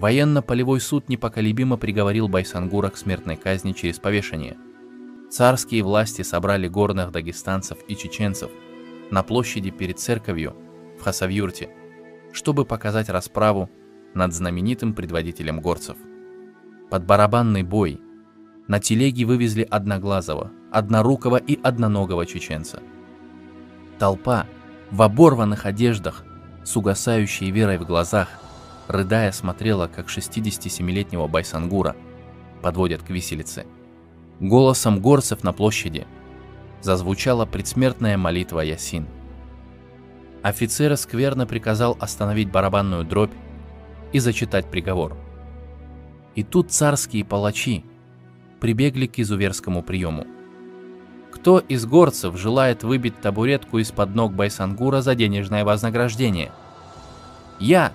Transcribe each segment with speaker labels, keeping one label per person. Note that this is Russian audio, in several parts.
Speaker 1: Военно-полевой суд непоколебимо приговорил Байсангура к смертной казни через повешение. Царские власти собрали горных дагестанцев и чеченцев на площади перед церковью в Хасавюрте, чтобы показать расправу над знаменитым предводителем горцев. Под барабанный бой на телеге вывезли одноглазого, однорукого и одноногого чеченца. Толпа в оборванных одеждах, с угасающей верой в глазах, рыдая смотрела, как 67-летнего Байсангура подводят к виселице. Голосом горцев на площади зазвучала предсмертная молитва Ясин. Офицер скверно приказал остановить барабанную дробь и зачитать приговор. И тут царские палачи прибегли к изуверскому приему. Кто из горцев желает выбить табуретку из-под ног Байсангура за денежное вознаграждение? «Я!»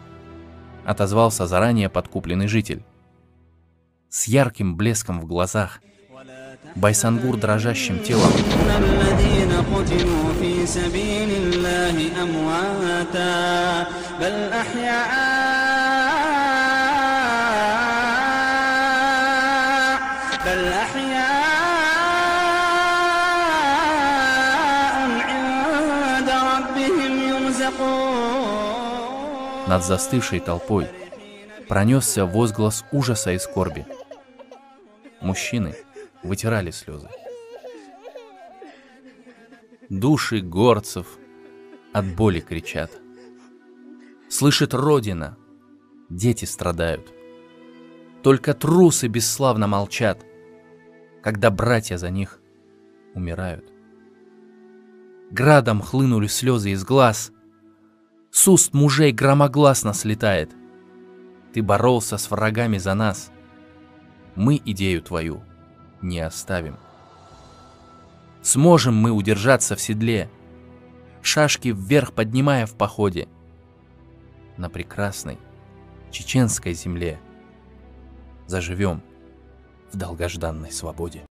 Speaker 1: — отозвался заранее подкупленный житель. С ярким блеском в глазах Байсангур дрожащим телом над застывшей толпой пронесся возглас ужаса и скорби. Мужчины вытирали слезы. Души горцев от боли кричат. Слышит Родина, дети страдают. Только трусы бесславно молчат, когда братья за них умирают. Градом хлынули слезы из глаз, с уст мужей громогласно слетает. Ты боролся с врагами за нас, мы идею твою не оставим. Сможем мы удержаться в седле, шашки вверх поднимая в походе. На прекрасной чеченской земле заживем в долгожданной свободе.